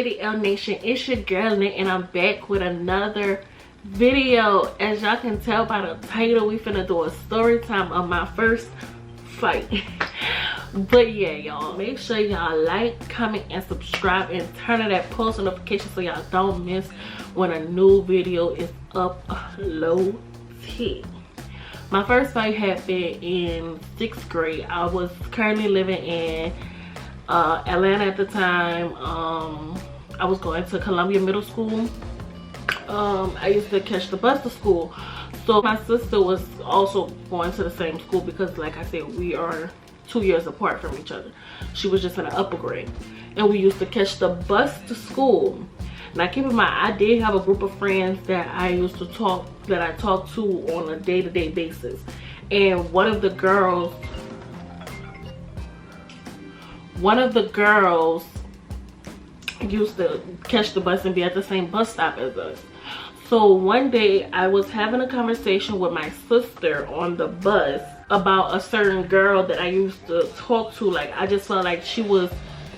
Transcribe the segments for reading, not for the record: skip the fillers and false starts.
Lady L Nation, it's your girl Nick, and I'm back with another video. As y'all can tell by the title, we finna do a story time of my first fight. But yeah, y'all, make sure y'all like, comment, and subscribe, and turn on that post notification so y'all don't miss when a new video is uploaded. My first fight happened in 6th grade. I was currently living in Atlanta at the time. I was going to Columbia Middle School. I used to catch the bus to school. So my sister was also going to the same school because, like I said, we are 2 years apart from each other. She was just in an upper grade. And we used to catch the bus to school. Now keep in mind, I did have a group of friends that I talked to on a day-to-day basis. And one of the girls used to catch the bus and be at the same bus stop as us. So one day I was having a conversation with my sister on the bus about a certain girl that I used to talk to. Like, I just felt like she was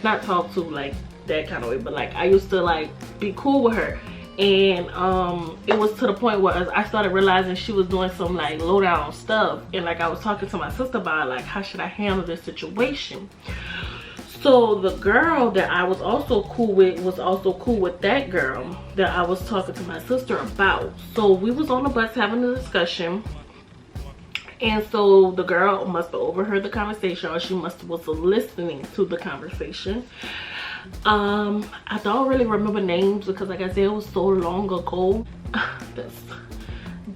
not talk to like that kind of way, but like I used to like be cool with her. And it was to the point where I started realizing she was doing some like low down stuff, and like I was talking to my sister about like how should I handle this situation. So the girl that I was also cool with was also cool with that girl that I was talking to my sister about. So we was on the bus having a discussion, and so the girl must have overheard the conversation, or she must have was listening to the conversation. I don't really remember names because, like I said, it was so long ago. Let's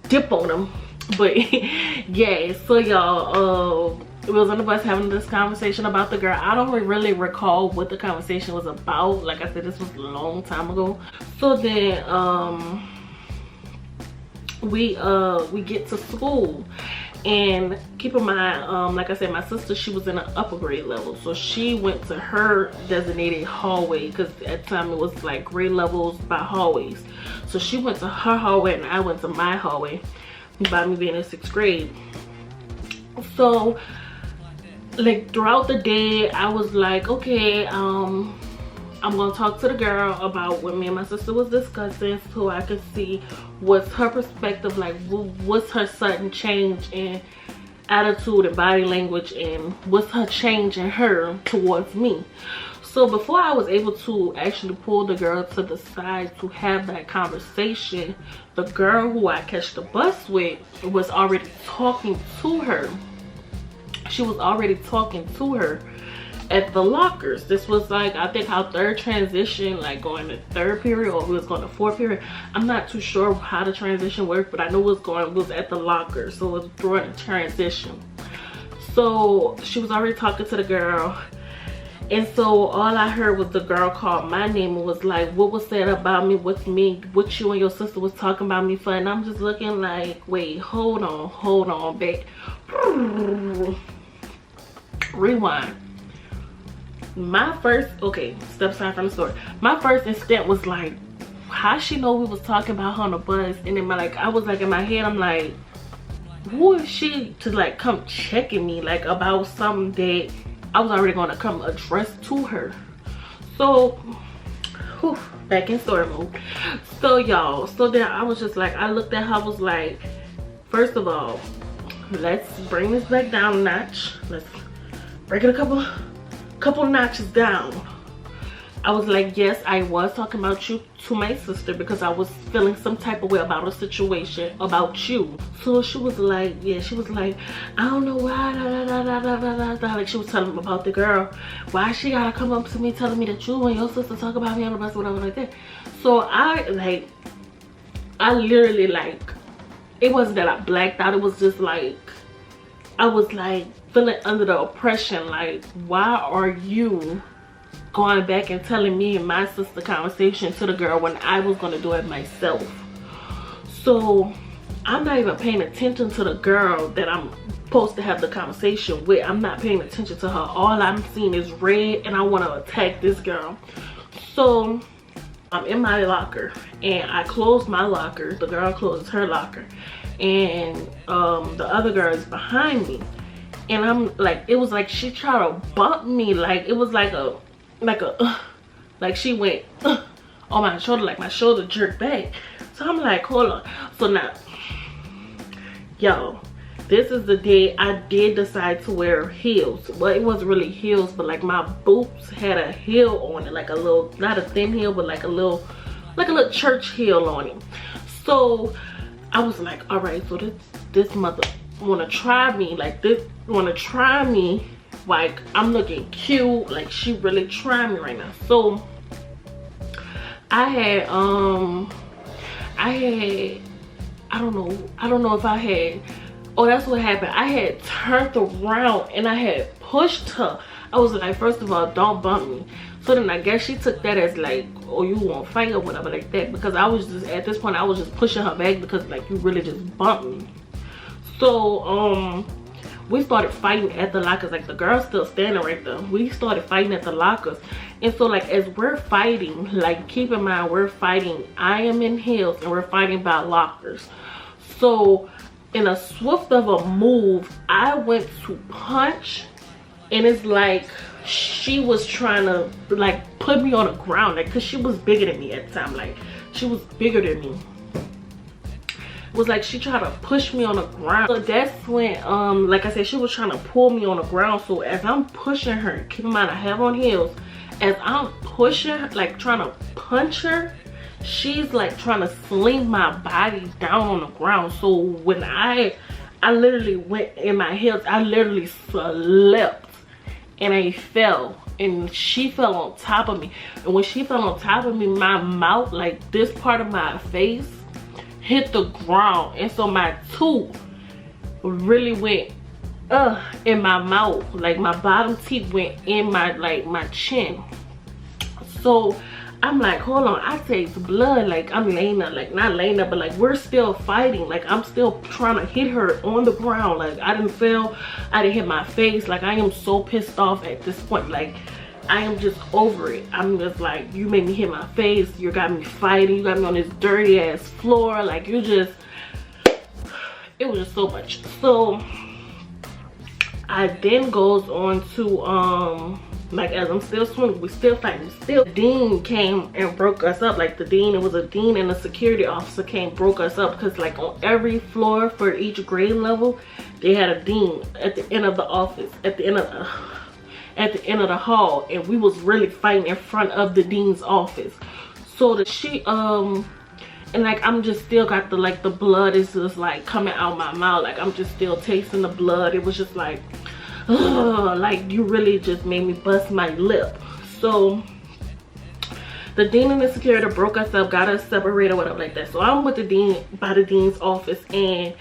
dip on them. But yeah, so y'all, we was on the bus having this conversation about the girl. I don't really recall what the conversation was about. Like I said, this was a long time ago. So then we get to school, and keep in mind, like I said, my sister, she was in an upper grade level, so she went to her designated hallway because at the time it was like grade levels by hallways. So she went to her hallway and I went to my hallway, by me being in 6th grade. So like throughout the day I was like, okay, I'm gonna talk to the girl about what me and my sister was discussing, so I could see what's her perspective, like what's her sudden change in attitude and body language, and what's her change in her towards me. So before I was able to actually pull the girl to the side to have that conversation, the girl who I catch the bus with was already talking to her. She was already talking to her at the lockers. This was like, I think our third transition, like going to 3rd period, or we was going to 4th period. I'm not too sure how the transition worked, but I know it was at the locker, so it was during the transition. So she was already talking to the girl, and so all I heard was the girl called my name and was like, what was said about me, what you and your sister was talking about me for. And I'm just looking like, wait, hold on, back. Rewind. My first, okay, step aside from the story. My first instinct was like, how she know we was talking about her on the bus? And then I was like in my head, I'm like, who is she to like come checking me like about something that I was already gonna come address to her? So whew, back in story mode. So y'all, so then I was just like, I looked at her, I was like, first of all, let's bring this back down a notch. Let's break it a couple notches down. I was like, yes, I was talking about you to my sister because I was feeling some type of way about a situation about you. So she was like, yeah, she was like, I don't know why, like she was telling me about the girl, why she gotta come up to me telling me that you and your sister talk about me on the bus, whatever like that. So I literally, like, it wasn't that I blacked out, it was just like, I was like feeling under the oppression, like, why are you going back and telling me and my sister conversation to the girl when I was going to do it myself? So I'm not even paying attention to the girl that I'm supposed to have the conversation with. I'm not paying attention to her. All I'm seeing is red, and I want to attack this girl. So I'm in my locker, and I closed my locker. The girl closes her locker, and the other girl is behind me. And I'm like, it was like she tried to bump me, like it was like a Like she went on my shoulder, like my shoulder jerked back. So I'm like, hold on. So now, y'all, this is the day I did decide to wear heels. Well, it wasn't really heels, but like my boots had a heel on it, like a little, not a thin heel, but like a little church heel on it. So I was like, all right, so this mother wanna try me, like this wanna try me, like I'm looking cute, like she really trying me right now. So I don't know if I had, oh, that's what happened. I had turned around and I had pushed her. I was like, first of all, don't bump me. So then I guess she took that as like, oh, you won't fight or whatever like that, because I was just, at this point I was just pushing her back because like you really just bumped me. So we started fighting at the lockers. Like the girl's still standing right there. We started fighting at the lockers. And so like as we're fighting, like keep in mind we're fighting, I am in heels and we're fighting by lockers. So in a swift of a move, I went to punch, and it's like she was trying to like put me on the ground, like because she was bigger than me at the time. Like she was bigger than me. It was like she tried to push me on the ground. So that's when like I said, she was trying to pull me on the ground. So as I'm pushing her, keep in mind I have on heels, as I'm pushing her, like trying to punch her, she's like trying to sling my body down on the ground. So when I literally went in my heels, I literally slipped and I fell, and she fell on top of me. And when she fell on top of me, my mouth, like this part of my face hit the ground, and so my tooth really went in my mouth. Like my bottom teeth went in my, like my chin. So I'm like, hold on, I taste blood. Like I'm laying there, like not laying there, but like we're still fighting. Like I'm still trying to hit her on the ground. Like I didn't fail, I didn't hit my face. Like I am so pissed off at this point. Like I am just over it. I'm just like, you made me hit my face, you got me fighting, you got me on this dirty ass floor. Like you just, it was just so much. So I then goes on to like as I'm still swimming, we still fighting, still. The dean came and broke us up. Like the dean, it was a dean and a security officer came, broke us up, because like on every floor for each grade level they had a dean at the end of the office, at the end of the hall, and we was really fighting in front of the dean's office. So that she and like I'm just still got the, like the blood is just like coming out my mouth. Like I'm just still tasting the blood. It was just like, ugh, like you really just made me bust my lip. So the dean and the security broke us up, got us separated, whatever like that. So I'm with the dean, by the dean's office, and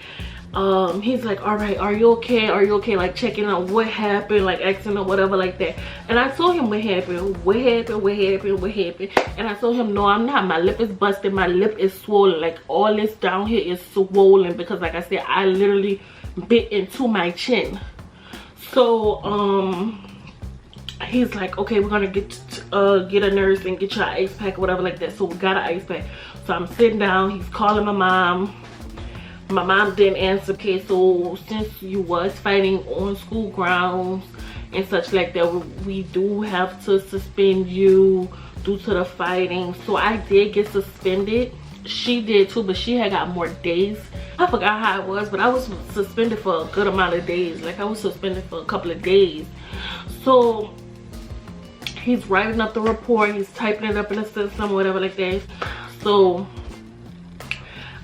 he's like, all right, are you okay, are you okay, like checking out what happened, like asking or whatever like that. And I told him what happened, and I told him, no, I'm not, my lip is busted, my lip is swollen, like all this down here is swollen, because like I said, I literally bit into my chin. So he's like, okay, we're gonna get a nurse and get you an ice pack or whatever like that. So we got an ice pack. So I'm sitting down, he's calling my mom. My mom didn't answer. Okay, so since you was fighting on school grounds and such like that, we do have to suspend you due to the fighting. So I did get suspended. She did too, but she had got more days. I forgot how it was, but I was suspended for a good amount of days. Like I was suspended for a couple of days. So he's writing up the report, he's typing it up in the system, whatever like that. So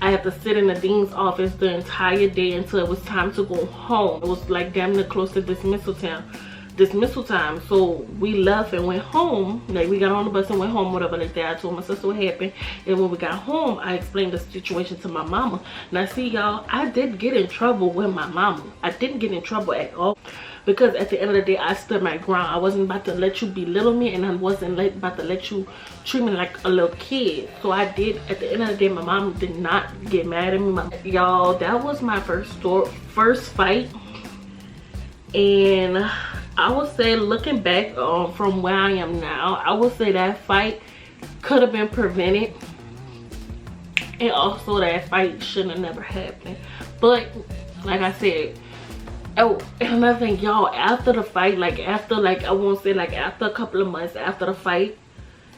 I had to sit in the dean's office the entire day until it was time to go home. It was like damn near close to dismissal time. So we left and went home. Like we got on the bus and went home, whatever like that. I told my sister what happened, and when we got home I explained the situation to my mama. Now see y'all, I didn't get in trouble with my mama. I didn't get in trouble at all, because at the end of the day I stood my ground. I wasn't about to let you belittle me, and I wasn't about to let you treat me like a little kid. So I did. At the end of the day, my mom did not get mad at me. Y'all, that was my first fight, and I would say, looking back from where I am now, I would say that fight could have been prevented, and also that fight shouldn't have never happened. But like I said, oh, and another thing, y'all, after the fight, like after, like I won't say like after a couple of months after the fight,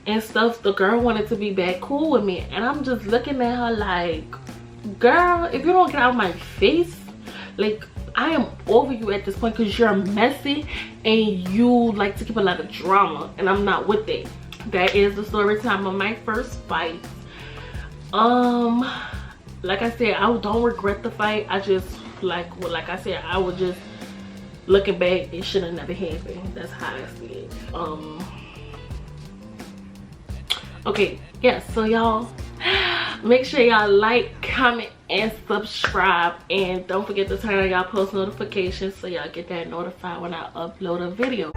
and stuff, the girl wanted to be back cool with me, and I'm just looking at her like, girl, if you don't get out of my face, like, I am over you at this point, because you're messy and you like to keep a lot of drama, and I'm not with it. That is the story time of my first fight. Like I said, I don't regret the fight. I just like I said, I was just looking back, it should have never happened. That's how I see it. Okay, yeah, so y'all make sure y'all like, comment, and subscribe, and don't forget to turn on y'all post notifications so y'all get that notified when I upload a video.